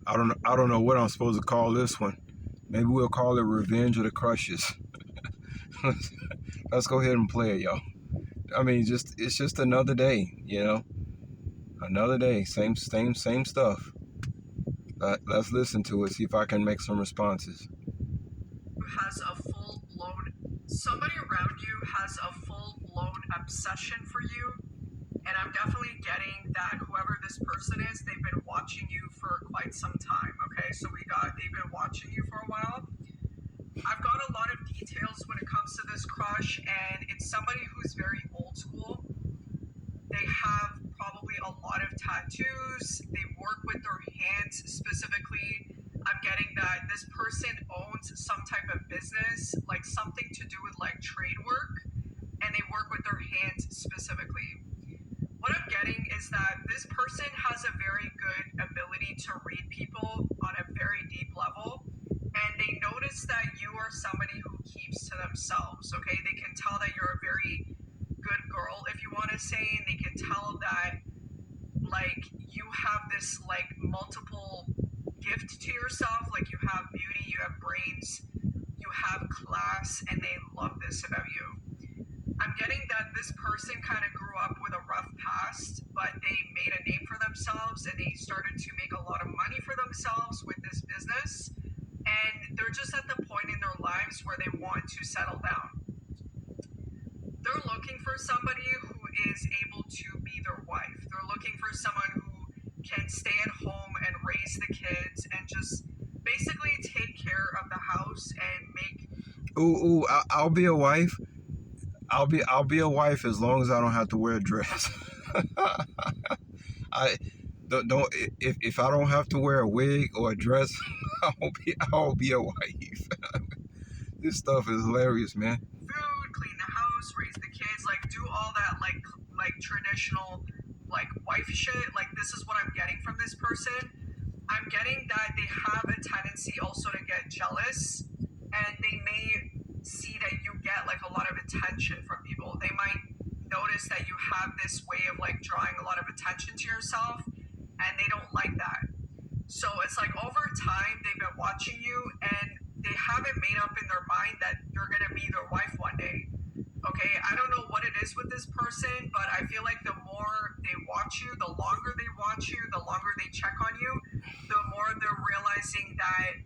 I don't know what I'm supposed to call this one. Maybe we'll call it Revenge of the Crushes. Let's go ahead and play it, y'all. I mean, it's just another day, you know. Another day, same stuff. Let's listen to it. See if I can make some responses. Has a full-blown somebody around you has a full-blown obsession for you, and I'm definitely getting that whoever this person is, they've been watching you for quite some time. Okay, so they've been watching you for a while. I've got a lot of details when it comes to this crush, and it's somebody who's very old school. They have probably a lot of tattoos. They work with their hands specifically. I'm getting that this person owns some type of business, like something to do with like trade work, and they work with their hands specifically. What I'm getting is that this person has a very good ability to read people on a very deep level, and they notice that you are somebody who keeps to themselves, okay? They can tell that you're a very good girl, if you want to say, and they can tell that like you have this like multiple gift to yourself, like you have beauty, you have brains, you have class, and they love this about you. I'm getting that this person kind of grew up with a rough past, but they made a name for themselves and they started to make a lot of money for themselves with this business, and they're just at the point in their lives where they want to settle down. They're looking for somebody who is able to be their wife. They're looking for someone who can stay at home and raise the kids and just basically take care of the house and make. I'll be a wife. I'll be a wife as long as I don't have to wear a dress. I don't if I don't have to wear a wig or a dress, I'll be a wife. This stuff is hilarious, man. Food, clean the house, raise the kids, like do all that like traditional like wife shit. Like this is what I'm getting from this person. I'm getting that they have a tendency also to get jealous, and they may see that you get like a lot of attention from people. They might notice that you have this way of like drawing a lot of attention to yourself, and they don't like that. So it's like over time they've been watching you, and they haven't made up in their mind that you're gonna be their wife one day. Okay, I don't know what it is with this person, but I feel like the more they watch you, the longer they watch you, the longer they check on you, the more they're realizing that,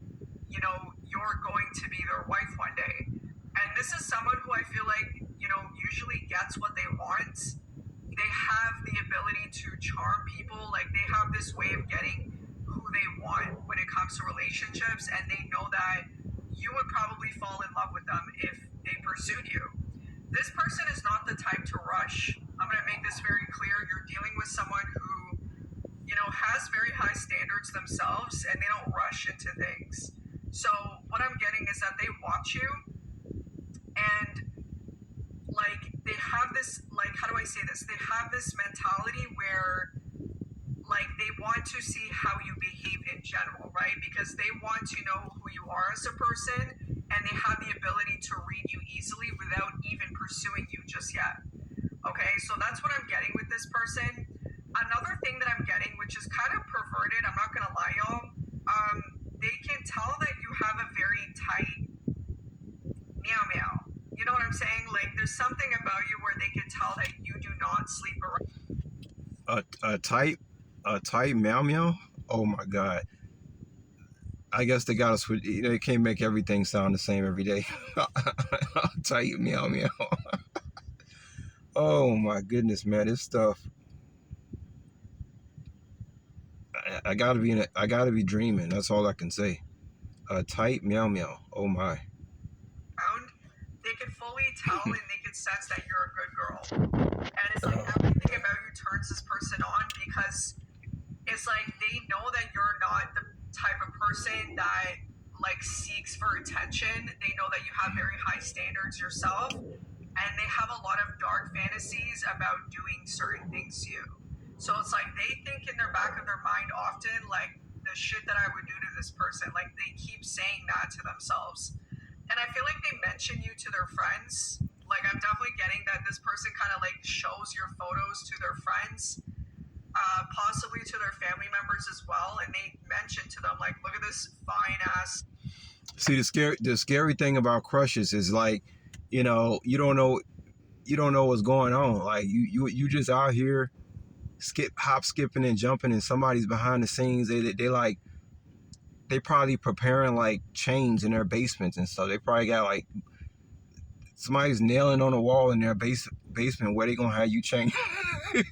you know, you're going to be their wife one day. And this is someone who I feel like, you know, usually gets what they want. They have the ability to charm people. Like they have this way of getting who they want when it comes to relationships, and they know that you would probably fall in love with them if they pursued you. This person is not the type to rush. I'm going to make this very clear. You're dealing with someone who, you know, has very high standards themselves, and they don't rush into things. So what I'm getting is that they watch you, and like they have this, like, how do I say this? They have this mentality where like they want to see how you behave in general, right? Because they want to know who you are as a person, and they have the ability to read you easily without even pursuing you just yet. Okay, so that's what I'm getting with this person. Another thing that I'm getting, which is kind of perverted, I'm not gonna lie, y'all. They can tell that you have a very tight meow meow. You know what I'm saying? Like there's something about you where they can tell that you do not sleep around. A tight meow meow. Oh my god. I guess they got to switch. You know, they can't make everything sound the same every day. Tight meow meow. Oh my goodness, man, this stuff. I gotta be dreaming. That's all I can say. Tight meow meow. Oh my. They can fully tell and they can sense that you're a good girl. And it's like everything about you turns this person on, because it's like they know that you're not the type of person that like seeks for attention. They know that you have very high standards yourself, and they have a lot of dark fantasies about doing certain things to you. So it's like they think in their back of their mind often like the shit that I would do to this person. Like they keep saying that to themselves. And I feel like they mention you to their friends. Like I'm definitely getting that this person kind of like shows your photos to their friends, possibly to their family members as well, and they mention to them See, the scary thing about crushes is like, you know, you don't know what's going on. Like you just out here skipping and jumping, and somebody's behind the scenes. They like they probably preparing like chains in their basements and stuff. They probably got like somebody's nailing on a wall in their basement where they gonna have you chained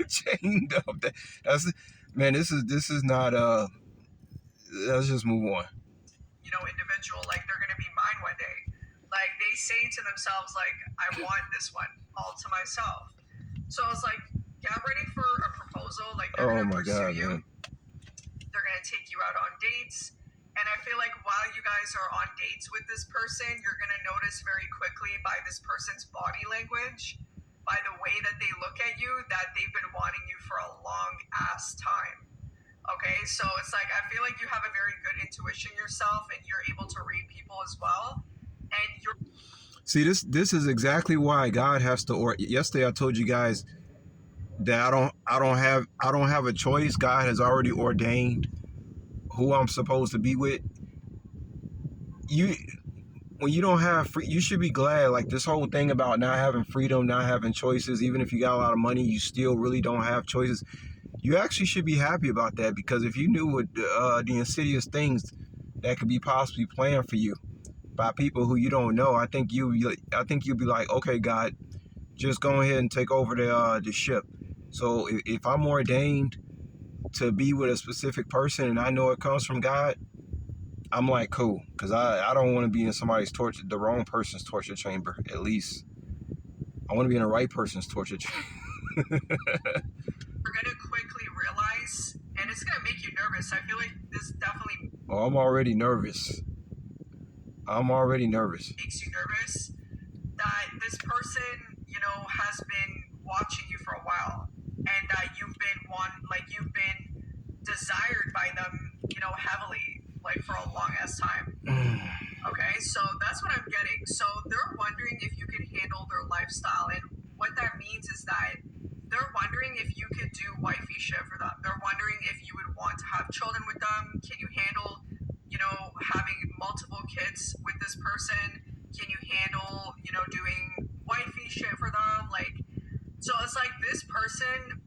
chained up. That's man. This is not Let's just move on. You know, individual, like they're gonna be mine one day. Like they say to themselves, like, I want this one all to myself. So I was like, get ready for a proposal. Like they're Oh gonna my pursue God, you. man. They're gonna take you out on dates. And I feel like while you guys are on dates with this person, you're gonna notice very quickly by this person's body language, by the way that they look at you, that they've been wanting you for a long ass time. Okay, so it's like I feel like you have a very good intuition yourself, and you're able to read people as well. And you're See, this is exactly why God has to. Or yesterday I told you guys that I don't have a choice. God has already ordained who I'm supposed to be with. You when you don't have free, you should be glad. Like this whole thing about not having freedom, not having choices. Even if you got a lot of money, you still really don't have choices. You actually should be happy about that, because if you knew what the insidious things that could be possibly planned for you by people who you don't know, I think you'd be like, okay, God, just go ahead and take over the ship. So if I'm ordained to be with a specific person and I know it comes from God, I'm like, cool, because I don't want to be in the wrong person's torture chamber. At least I want to be in the right person's torture chamber. gonna quickly realize, and it's gonna make you nervous. I feel like this definitely Oh, I'm already nervous. makes you nervous, that this person, you know, has been watching you for a while, and that you've been desired by them, you know, heavily, like for a long ass time. Okay, so that's what I'm getting. So they're wondering if you can handle their lifestyle, and what that means is that they're wondering if you could do wifey shit for them. They're wondering if you would want to have children with them. Can you handle, you know, having multiple kids with this person? Can you handle, you know, doing wifey shit for them? Like, so it's like this person,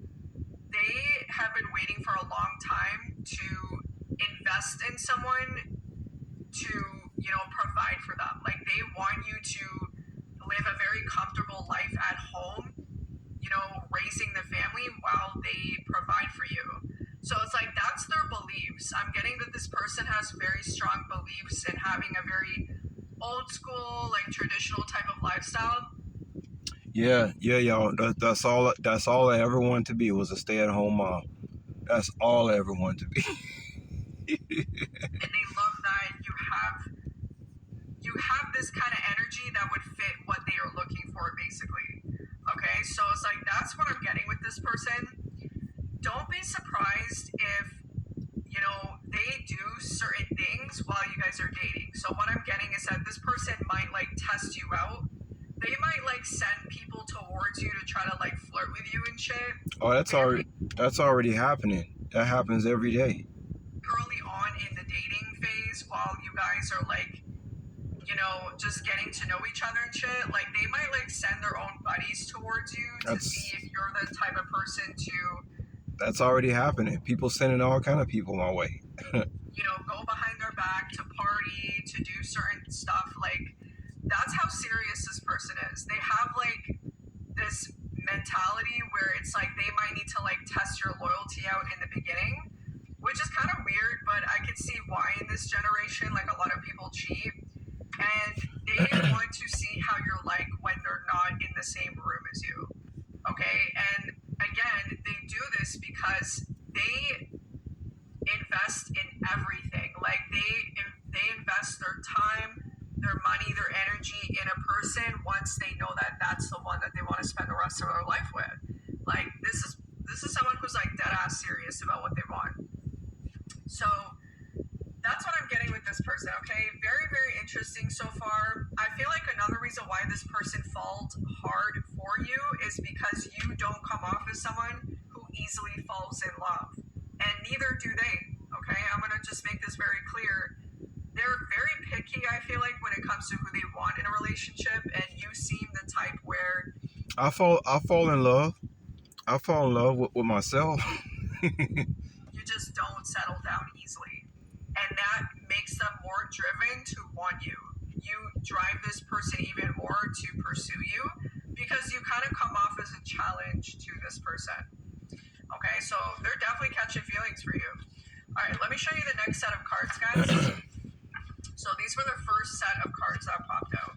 they have been waiting for a long time to invest in someone to, you know, provide for them. Like they want you to live a very comfortable life at home, you know, raising the family while they provide for you. So it's like that's their beliefs. I'm getting that this person has very strong beliefs in having a very old school, like traditional type of lifestyle. Yeah, y'all. That's all. That's all I ever wanted to be, was a stay-at-home mom. That's all I ever wanted to be. And they love that you have this kind of energy that would fit what they are looking for, basically. Okay, so it's like that's what I'm getting with this person. Don't be surprised if, you know, they do certain things while you guys are dating. So what I'm getting is that this person might like test you out. They might like send people towards you to try to like flirt with you and shit. Oh, that's already happening. That happens every day. Early on in the dating phase, while you guys are like, you know, just getting to know each other and shit, like they might like send their own buddies towards you to see if you're the type of person to, that's already happening. People sending all kind of people my way. you know, go behind their back to party, to do certain stuff. Like that's how serious this person is. They have like this mentality where it's like they might need to like test your loyalty out in the beginning, which is kind of weird, but I can see why in this generation, like a lot of people cheat, and they want to see how you're like when they're not in the same room as you. Okay, and again, they do this because they invest in everything. Like they invest their time, their money, their energy in a person once they know that that's the one that they want to spend the rest of their life with. Like this is someone who's like dead ass serious about what they want. So that's what I'm getting with this person, okay? Very, very interesting so far. I feel like another reason why this person falls hard for you is because you don't come off as someone who easily falls in love. And neither do they, okay? I'm gonna just make this very clear. they're very picky, I feel like, when it comes to who they want in a relationship, and you seem the type where I fall in love. I fall in love with myself. you just don't settle down easily. And that makes them more driven to want you. You drive this person even more to pursue you because you kind of come off as a challenge to this person. Okay, so they're definitely catching feelings for you. All right, let me show you the next set of cards, guys. So these were the first set of cards that popped out.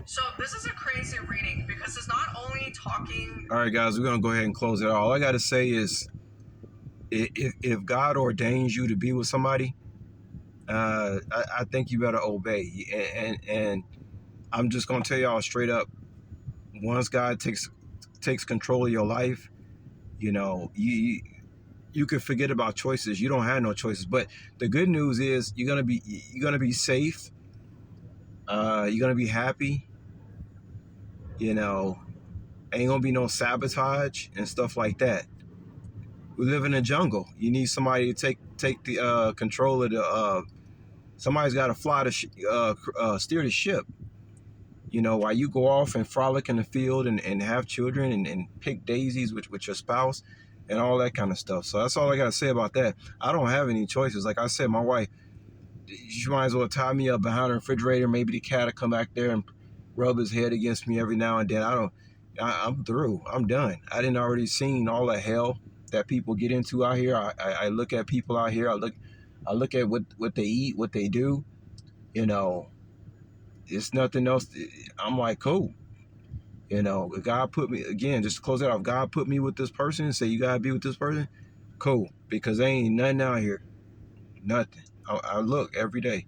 So this is a crazy reading because it's not only talking. All right, guys, we're gonna go ahead and close it. All I gotta say is, if God ordains you to be with somebody, I think you better obey. And I'm just gonna tell y'all straight up. Once God takes control of your life, you know, you can forget about choices. You don't have no choices. But the good news is you're gonna be safe. You're gonna be happy. You know, ain't gonna be no sabotage and stuff like that. We live in a jungle. You need somebody to take the control of the. Somebody's got to fly steer the ship. You know, while you go off and frolic in the field and have children and pick daisies with your spouse and all that kind of stuff. So that's all I got to say about that. I don't have any choices. Like I said, my wife, she might as well tie me up behind the refrigerator. Maybe the cat will come back there and rub his head against me every now and then. I'm through. I'm done. I didn't already seen all the hell that people get into out here. I look at people out here. I look at what they eat, what they do. You know, it's nothing else. I'm like, cool. You know, if God put me, again, just to close it off, God put me with this person and say, you got to be with this person, cool. Because there ain't nothing out here. Nothing. I look every day.